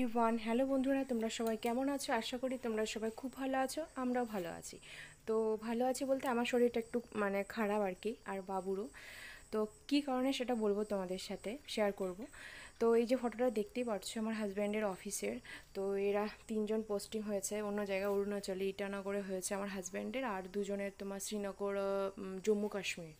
Everyone, hello বন্ধুরা, তোমরা সবাই কেমন আছো? আশা করি তোমরা সবাই খুব ভালো আছো। আমরাও ভালো আছি। তো ভালো আছি বলতে আমার শরীরটা একটু খারাপ আর কি, আর বাবুরও। তো কী কারণে সেটা বলবো, তোমাদের সাথে শেয়ার করব। তো এই যে ফটোটা দেখতেই পাচ্ছ আমার হাজব্যান্ডের অফিসের। তো এরা তিনজন পোস্টিং হয়েছে অন্য জায়গায়, অরুণাচলে ইটানগরে হয়েছে আমার হাজব্যান্ডের, আর দুজনের তোমার শ্রীনগর, জম্মু কাশ্মীর।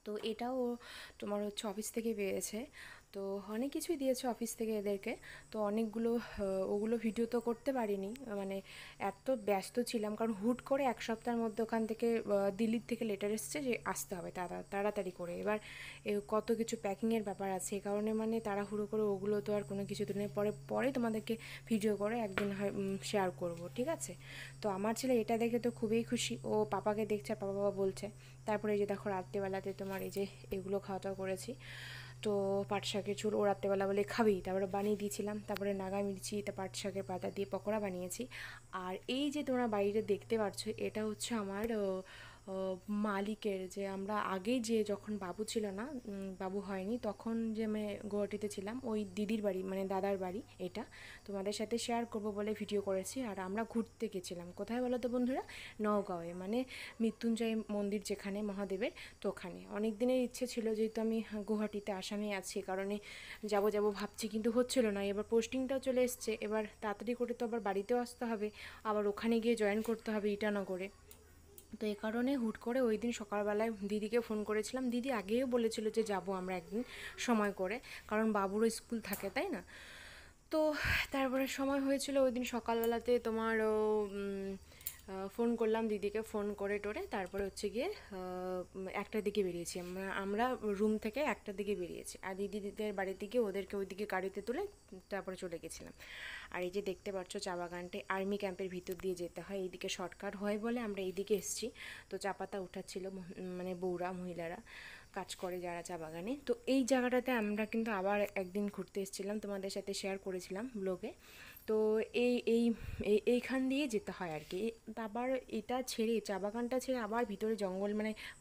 তো এটাও তোমার হচ্ছে অফিস থেকে পেয়েছে। তো অনেক কিছুই দিয়েছে অফিস থেকে এদেরকে। তো অনেকগুলো ওগুলো ভিডিও তো করতে পারিনি, এত ব্যস্ত ছিলাম, কারণ হুট করে এক সপ্তাহের মধ্যে ওখান থেকে দিল্লির থেকে লেটার এসছে যে আসতে হবে তাড়াতাড়ি করে। এবার কত কিছু প্যাকিংয়ের ব্যাপার আছে, এই কারণে তাড়াহুড়ো করে ওগুলো তো আর কোনো কিছু দিনের পরে পরে তোমাদেরকে ভিডিও করে একদিন হয় শেয়ার করব, ঠিক আছে? তো আমার ছেলে এটা দেখে তো খুবই খুশি, ও পাপাকে দেখছে আর পাপা বলছে। তারপরে এই যে দেখো রাত্রেবেলাতে তোমার এই যে এগুলো খাওয়া দাওয়া করেছি। তো পাট শাকের ঝোল ও রাত্রেবেলা বলে খাবেই, তারপরে বানিয়ে দিয়েছিলাম। তারপরে নাগা মির্চি, তা পাট শাকের পাতা দিয়ে পকোড়া বানিয়েছি। আর এই যে তোমরা বাড়িতে দেখতে পাচ্ছ, এটা হচ্ছে আমার মালিকের, যে আমরা আগেই যে যখন বাবু ছিল না, বাবু হয়নি তখন যে আমি গুয়াহাটিতে ছিলাম, ওই দিদির বাড়ি দাদার বাড়ি এটা। তোমাদের সাথে শেয়ার করব বলে ভিডিও করেছি। আর আমরা ঘুরতে গেছিলাম কোথায় বলো তো বন্ধুরা? নওগাঁয়ে, মৃত্যুঞ্জয় মন্দির যেখানে মহাদেবের, তো ওখানে অনেক দিনের ইচ্ছে ছিল, যেহেতু আমি গুয়াহাটিতে আসামে আছি, কারণে যাব যাব ভাবছি, কিন্তু হচ্ছিল না। এবার পোস্টিংটাও চলে এসছে, এবার তাড়াতাড়ি করে তো আবার বাড়িতেও আসতে হবে, আবার ওখানে গিয়ে জয়েন করতে হবে ইটানগরে। তো এই কারণে হুট করে ওই দিন সকালবেলায় দিদিকে ফোন করেছিলাম। দিদি আগেও বলেছিল যে যাব আমরা একদিন সময় করে, কারণ বাবুরও স্কুল থাকে, তাই না? তো তারপরে সময় হয়েছিল ওই দিন সকালবেলাতে তোমার ফোন করলাম দিদিকে, ফোন করে টোরে তারপরে হচ্ছে গিয়ে একটার দিকে বেরিয়েছি আমরা রুম থেকে একটার দিকে বেরিয়েছি, আর দিদিদের বাড়িতে গিয়ে ওদেরকে ওইদিকে গাড়িতে তুলে তারপরে চলে গেছিলাম। আর এই যে দেখতে পাচ্ছ চা বাগানটি আর্মি ক্যাম্পের ভিতর দিয়ে যেতে হয়, এইদিকে শর্টকাট হয় বলে আমরা এইদিকে এসেছি। তো চা পাতা উঠাচ্ছিল বউরা, মহিলারা কাজ করে যারা চা বাগানে। তো এই জায়গাটাতে আমরা কিন্তু আবার একদিন ঘুরতে এসেছিলাম, তোমাদের সাথে শেয়ার করেছিলাম ব্লগে। তো এই এই এইখান দিয়ে যেতে হয় আর কি। আবার এটা ছেড়ে, চা বাগানটা ছেড়ে আবার ভিতরে জঙ্গল,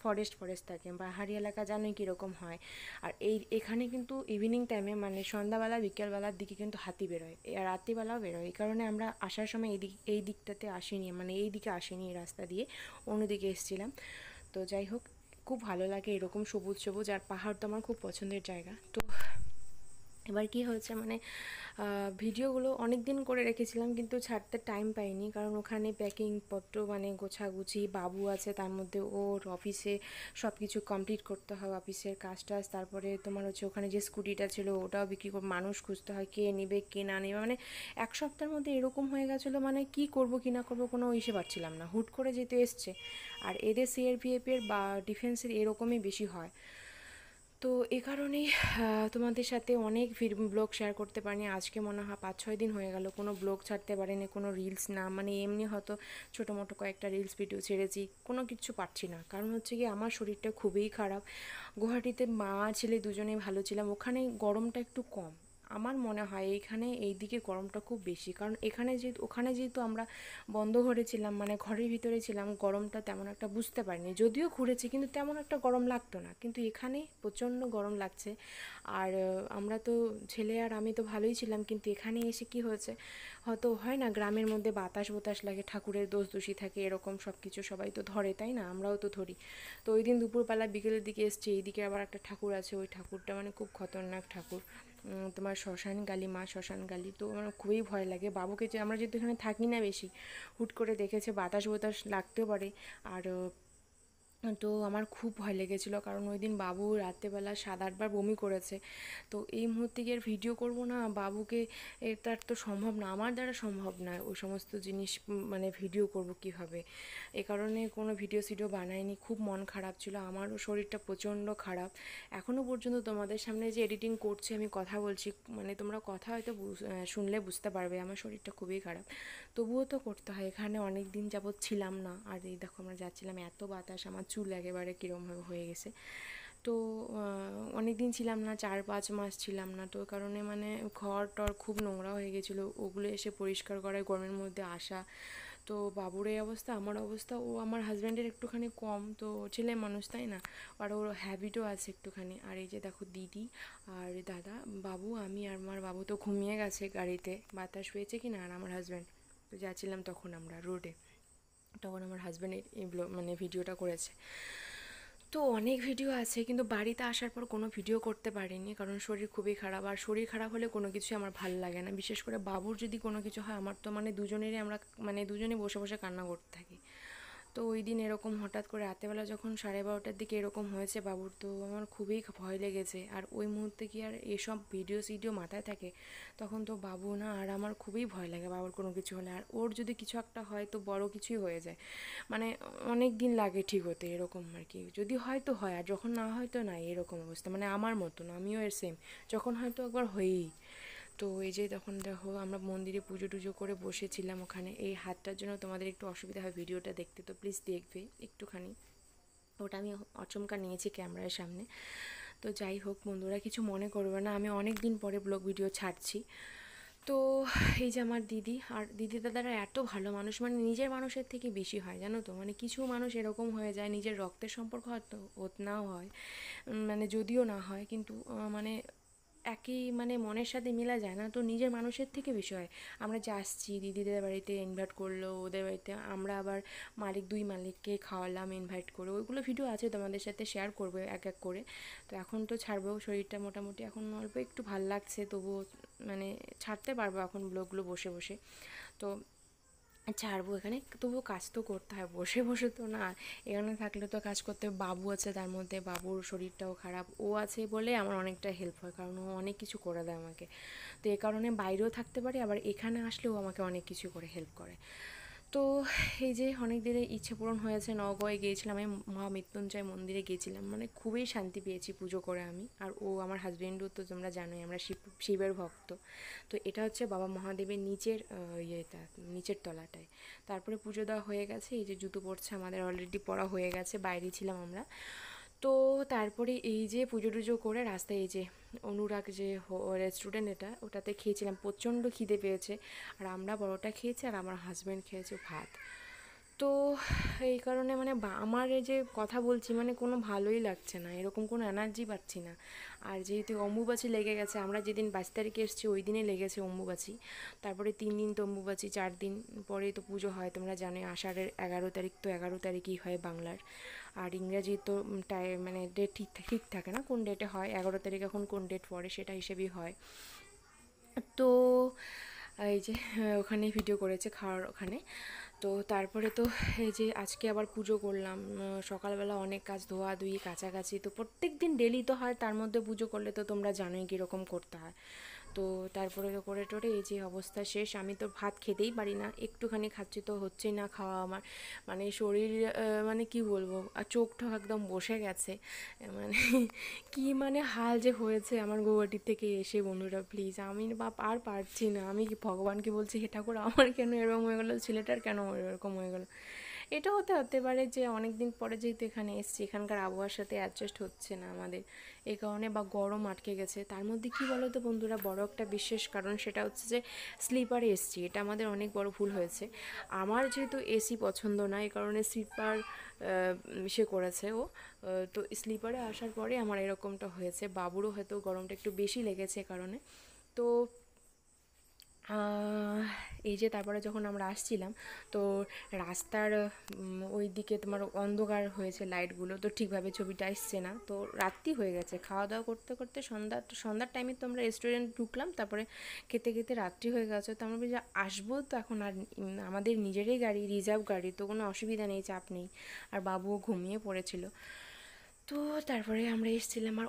ফরেস্ট থাকে, পাহাড়ি এলাকা, জানোই কীরকম হয়। আর এখানে কিন্তু ইভিনিং টাইমে, সন্ধ্যাবেলা বিকেলবেলার দিকে কিন্তু হাতি বেরোয়, আর রাত্রিবেলাও বেরোয়। এই কারণে আমরা আসার সময় এই দিকটাতে আসিনি, এই দিকে আসিনি, এই রাস্তা দিয়ে অন্যদিকে এসেছিলাম। তো যাই হোক, খুব ভালো লাগে এরকম সবুজ সবুজ, আর পাহাড় তো আমার খুব পছন্দের জায়গা। তো এবার কি হয়েছে, ভিডিওগুলো অনেক দিন করে রেখেছিলাম, কিন্তু ছাড়তে টাইম পাইনি, কারণ ওখানে প্যাকিং পত্র গোছাগুছি, বাবু আছে, তার মধ্যে ওর অফিসে সব কিছু কমপ্লিট করতে হয়, অফিসের কাজ টাজ। তারপরে তোমার হচ্ছে ওখানে যে স্কুটিটা ছিল ওটাও বিক্রি করে মানুষ খুঁজতে হয়, কে নেবে কে না নেবে, এক সপ্তাহের মধ্যে এরকম হয়ে গেছিলো, কি করব কি না করবো কোনো ইসে পারছিলাম না, হুট করে যেতে এসছে। আর এদের সিআরপিএফের বা ডিফেন্সের এরকমই বেশি হয়। তো এ কারণেই তোমাদের সাথে অনেক ব্লগ শেয়ার করতে পারিনি। আজকে মনে হয় 5-6 দিন হয়ে গেল কোনো ব্লগ ছাড়তে পারিনি, কোনো রিলস না, এমনি হয়তো ছোটো মোটো কয়েকটা রিলস ভিডিও ছেড়েছি, কোনো কিছু পারছি না। কারণ হচ্ছে কি, আমার শরীরটা খুবই খারাপ। গুয়াহাটিতে মা ছেলে দুজনেই ভালো ছিলাম, ওখানে গরমটা একটু কম। আমার মনে হয় এইখানে এইদিকে গরমটা খুব বেশি, কারণ ওখানে যেহেতু আমরা বন্ধ ঘরে ছিলাম, ঘরের ভিতরে ছিলাম, গরমটা তেমন একটা বুঝতে পারিনি। যদিও ঘুরেছি, কিন্তু তেমন একটা গরম লাগতো না, কিন্তু এখানে প্রচণ্ড গরম লাগছে। আর আমরা তো, ছেলে আর আমি তো ভালোই ছিলাম, কিন্তু এখানে এসে কি হয়েছে, হয়তো হয় না গ্রামের মধ্যে বাতাস লাগে, ঠাকুরের দোষী থাকে, এরকম সব কিছু সবাই তো ধরে, তাই না? আমরাও তো ধরি। তো ওই দিন দুপুরবেলা বিকেলের দিকে এসছি, এইদিকে আবার একটা ঠাকুর আছে, ওই ঠাকুরটা খুব খতরনাক ঠাকুর, তোমার শ্মশান গালি, মা শ্মশান গালি। তো আমার খুবই ভয় লাগে বাবুকে, যে আমরা যেহেতু এখানে থাকি না বেশি, হুট করে দেখেছে বাতাস লাগতেও পারে। আর তো আমার খুব ভয় লেগেছিলো, কারণ ওই দিন বাবু রাত্রেবেলা 7-8 বার বমি করেছে। তো এই মুহূর্তে গিয়ে ভিডিও করব না বাবুকে, এটার তো সম্ভব না, আমার দ্বারা সম্ভব না ওই সমস্ত জিনিস, ভিডিও করব কিভাবে। এ কারণে কোনো ভিডিও বানাইনি। খুব মন খারাপ ছিল, আমারও শরীরটা প্রচণ্ড খারাপ। এখনও পর্যন্ত তোমাদের সামনে যে এডিটিং করছি, আমি কথা বলছি, তোমরা কথা হয়তো শুনলে বুঝতে পারবে আমার শরীরটা খুবই খারাপ, তবুও তো করতে হয়। এখানে অনেক দিন যাবৎ ছিলাম না, আর এই দেখো আমরা যাচ্ছিলাম, এত বাতাস, আমার চুল একেবারে কীরমভাবে হয়ে গেছে। তো অনেক দিন ছিলাম না, 4-5 মাস ছিলাম না, তো কারণে ঘর টর খুব নোংরা হয়ে গেছিলো, ওগুলো এসে পরিষ্কার করায় গরমের মধ্যে আসা। তো বাবুর এই অবস্থা, আমার অবস্থা, ও আমার হাজব্যান্ডের একটুখানি কম, তো ছেলে মানুষ তাই না, আর ওর হ্যাবিটও আছে একটুখানি। আর এই যে দেখো দিদি আর দাদা, বাবু, আমি আর আমার বাবু তো ঘুমিয়ে গেছে গাড়িতে, বাতাস পেয়েছে কি না। আর আমার হাজব্যান্ড তো যাচ্ছিলাম তখন আমরা রোডে, তখন আমার হাজব্যান্ডের এই মানে ভিডিওটা করেছে। তো অনেক ভিডিও আছে, কিন্তু বাড়িতে আসার পর কোনো ভিডিও করতে পারিনি, কারণ শরীর খুবই খারাপ। আর শরীর খারাপ হলে কোনো কিছুই আমার ভালো লাগে না, বিশেষ করে বাবুর যদি কোনো কিছু হয়, আমার তো মানে দুজনেরই আমরা মানে দুজনেই বসে বসে কান্না করতে থাকি। তো ওই দিন এরকম হঠাৎ করে রাতেবেলা যখন 12:30টার দিকে এরকম হয়েছে বাবুর, তো আমার খুবই ভয় লেগেছে। আর ওই মুহূর্তে কি আর এসব ভিডিও মাথায় থাকে, তখন তো বাবু না, আর আমার খুবই ভয় লাগে বাবুর কোনো কিছু হলে। আর ওর যদি কিছু একটা হয় তো বড় কিছুই হয়ে যায়, মানে অনেক দিন লাগে ঠিক হতে, এরকম আর কি। যদি হয় তো হয়, আর যখন না হয় তো নাই, এরকম অবস্থা। মানে আমার মতন, আমিও এর সেম, যখন হয়তো একবার হয়েই। তো এই যে তখন দেখো আমরা মন্দিরে পুজো টুজো করে বসেছিলাম ওখানে। এই হাতটার জন্য তোমাদের একটু অসুবিধা হয় ভিডিওটা দেখতে, তো প্লিজ দেখবে একটুখানি। ওটা আমি অচমকা নিয়েছি ক্যামেরার সামনে। তো যাই হোক বন্ধুরা, কিছু মনে করবে না, আমি অনেক দিন পরে ব্লগ ভিডিও ছাড়ছি। তো এই যে আমার দিদি আর দিদি দাদারা এত ভালো মানুষ, মানে নিজের মানুষের থেকে বেশি হয় জানো তো। মানে কিছু মানুষ এরকম হয়ে যায়, নিজের রক্তের সম্পর্ক হয়তো নাও হয়, মানে যদিও না হয়, কিন্তু মানে একই মানে মনের সাথে মিলা যায় না, তো নিজের মানুষের থেকে বেশি হয়। আমরা যে আসছি দিদিদের বাড়িতে, ইনভাইট করলো ওদের বাড়িতে, আমরা আবার দুই মালিককে খাওয়ালাম ইনভাইট করে, ওইগুলো ভিডিও আছে তোমাদের সাথে শেয়ার করবো এক এক করে। তো এখন তো ছাড়বো, শরীরটা মোটামুটি এখন অল্প একটু ভাল লাগছে, তবুও মানে ছাড়তে পারবো এখন ব্লগগুলো বসে বসে। তো ছাড়বো এখানে, তবুও কাজ তো করতে হয়, বসে বসে তো না, এখানে থাকলে তো কাজ করতে। বাবু আছে তার মধ্যে, বাবুর শরীরটাও খারাপ, ও আছে বলে আমার অনেকটা হেল্প হয়, কারণ ও অনেক কিছু করে দেয় আমাকে। তো এ কারণে বাইরেও থাকতে পারি, আবার এখানে আসলেও আমাকে অনেক কিছু করে হেল্প করে। তো এই যে অনেক দিনের ইচ্ছে পূরণ হয়েছে, নওগাঁয়ে গিয়েছিলাম, আমি মহামৃত্যুঞ্জয় মন্দিরে গিয়েছিলাম, মানে খুবই শান্তি পেয়েছি পুজো করে আমি। আর ও আমার হাজবেন্ডও তো তোমরা জানোই আমরা শিবের ভক্ত। তো এটা হচ্ছে বাবা মহাদেবের নিচের ইয়েটা, নিচের তলাটায়। তারপরে পুজো দেওয়া হয়ে গেছে, এই যে জুতো পড়ছে আমাদের, অলরেডি পড়া হয়ে গেছে, বাইরে ছিলাম আমরা। তো তারপরে এই যে পুজো টুজো করে রাস্তায় এই যে অনুরাগ যে রেস্টুরেন্ট, এটা ওটাতে খেয়েছিলাম, প্রচণ্ড খিদে পেয়েছে। আর আমরা বড়টা খেয়েছি, আর আমার হাজব্যান্ড খেয়েছে ভাত। তো এই কারণে মানে আমার এই যে কথা বলছি, মানে কোনো ভালোই লাগছে না, এরকম কোনো এনার্জি পাচ্ছি না। আর যেহেতু অম্বুবাচী লেগে গেছে, আমরা যেদিন 22 তারিখে এসেছি ওই দিনে লেগেছে অম্বুবাচী। তারপরে 3 দিন তো অম্বুবাচী, 4 দিন পরে তো পুজো হয়, তোমরা জানোই আষাঢ়ের 11 তারিখ, তো 11 তারিখই হয় বাংলার। আর ইংরাজি তো মানে ডেট ঠিক ঠিক থাকে না কোন ডেটে হয়, 11 তারিখ এখন কোন ডেট পড়ে সেটা হিসেবেই হয়। তো এই যে ওখানে ভিডিও করেছে খাওয়ার ওখানে। তো তারপরে তো এই যে আজকে আবার পুজো করলাম, সকালবেলা অনেক কাজ, ধোয়াধুয়ি, কাছাকাছি, তো প্রত্যেক দিন ডেলি তো হয়, তার মধ্যে পুজো করলে তো তোমরা জানোই কীরকম করতে হয়। তো তারপরে তো করে টোরে এই যে অবস্থা শেষ, আমি তো ভাত খেতেই পারি না, একটুখানি খাচ্ছি তো হচ্ছেই না খাওয়া আমার, মানে শরীর মানে কি বলবো, আর চোখ ঠোক একদম বসে গেছে, মানে কি মানে হাল যে হয়েছে আমার গৌহাটি থেকে এসে। বন্ধুরা প্লিজ, আমি বাপ আর পারছি না, আমি কি ভগবানকে বলছি, হে ঠাকুর আমার কেন এরকম হয়ে গেলো, ছেলেটার কেন এরকম হয়ে গেলো। এটা হতে পারে যে অনেক দিন পরে যেহেতু এখানে এসেছি, এখানকার আবহাওয়ার সাথে অ্যাডজাস্ট হচ্ছে না আমাদের, এই কারণে, বা গরম আটকে গেছে। তার মধ্যে কি বলো তো বন্ধুরা, বড় একটা বিশেষ কারণ, সেটা হচ্ছে যে স্লিপারে এসেছি, এটা আমাদের অনেক বড় ভুল হয়েছে। আমার যেহেতু এসি পছন্দ না, এই কারণে স্লিপার সে করেছে ও। তো স্লিপারে আসার পরে আমার এরকমটা হয়েছে, বাবুরও হয়তো গরমটা একটু বেশি লেগেছে কারণে। তো এই যে তারপরে যখন আমরা আসছিলাম, তো রাস্তার ওই দিকে তোমার অন্ধকার হয়েছে, লাইটগুলো তো ঠিকভাবে ছবিটা আসছে না, তো রাত্রি হয়ে গেছে, খাওয়া দাওয়া করতে করতে সন্ধ্যার টাইমে তো আমরা রেস্টুরেন্ট ঢুকলাম, তারপরে খেতে খেতে রাত্রি হয়ে গেছে। তো আমরা যে আসবো তো এখন, আর আমাদের নিজেরই গাড়ি, রিজার্ভ গাড়ি, তো কোনো অসুবিধা নেই, চাপ নেই। আর বাবুও ঘুমিয়ে পড়েছিল। তো তারপরে আমরা এসেছিলাম, আর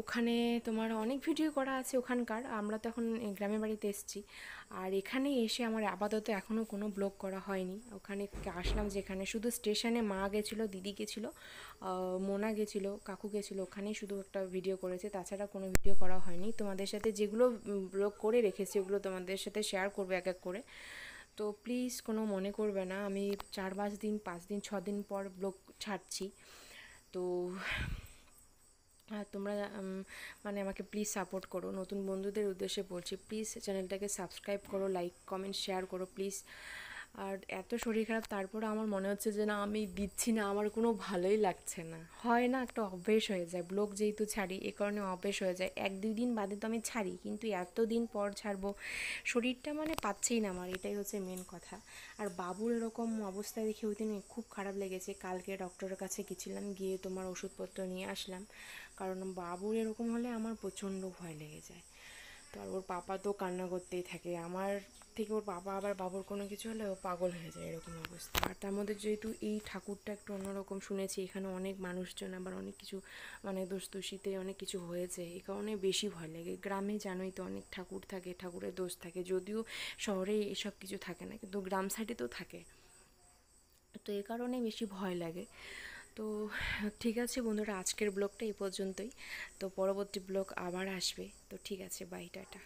ওখানে তোমার অনেক ভিডিও করা আছে ওখানকার, আমরা তো এখন গ্রামের বাড়িতে এসেছি। আর এখানে এসে আমার আপাতত এখনও কোনো ব্লগ করা হয়নি। ওখানে আসলাম, যেখানে শুধু স্টেশনে মা গেছিলো, দিদি গেছিলো, মোনা গেছিলো, কাকু গেছিলো, ওখানেই শুধু একটা ভিডিও করেছে, তাছাড়া কোনো ভিডিও করা হয়নি। তোমাদের সাথে যেগুলো ব্লগ করে রেখেছি ওগুলো তোমাদের সাথে শেয়ার করবো এক এক করে। তো প্লিজ কোনো মনে করবে না, আমি 4-5 দিন, 5 দিন, 6 দিন পর ব্লগ ছাড়ছি। তো তোমরা মানে আমাকে প্লিজ সাপোর্ট করো, নতুন বন্ধুদের উদ্দেশ্যে বলছি, প্লিজ চ্যানেলটাকে সাবস্ক্রাইব করো, লাইক কমেন্ট শেয়ার করো প্লিজ। আর এত শরীর খারাপ, তারপরে আমার মনে হচ্ছে যে না আমি দিচ্ছি না, আমার কোনো ভালোই লাগছে না। হয় না, একটা অভ্যেস হয়ে যায়, ব্লগ যেহেতু ছাড়ি এ কারণে অভ্যেস হয়ে যায়। 1-2 দিন বাদে তো আমি ছাড়ি, কিন্তু এতদিন পর ছাড়বো, শরীরটা মানে পাচ্ছেই না আমার, এটাই হচ্ছে মেন কথা। আর বাবুর এরকম অবস্থা দেখে ওই দিন খুব খারাপ লেগেছে। কালকে ডক্টরের কাছে গেছিলাম, গিয়ে তোমার ওষুধপত্র নিয়ে আসলাম, কারণ বাবুর এরকম হলে আমার প্রচণ্ড ভয় লেগে যায়। তো আর ওর পাপা তো কান্না করতেই থাকে, আমার থেকে ওর পাপা আবার বাবুর কোনো কিছু হলে ও পাগল হয়ে যায়, এরকম অবস্থা। আর তার মধ্যে যেহেতু এই ঠাকুরটা একটু অন্যরকম শুনেছি, এখানে অনেক মানুষজন, আবার অনেক কিছু মানে দোষ-দোষিতে অনেক কিছু হয়েছে, এই কারণে বেশি ভয় লাগে। গ্রামে জানোই তো অনেক ঠাকুর থাকে, ঠাকুরের দোষ থাকে, যদিও শহরে এসব কিছু থাকে না, কিন্তু গ্রাম সাইডে তো থাকে, তো এই কারণে বেশি ভয় লাগে। তো ঠিক আছে বন্ধুরা, আজকের ব্লগটা এই পর্যন্তই। তো পরবর্তী ব্লগ আবার আসবে। তো ঠিক আছে, বাই, টাটা।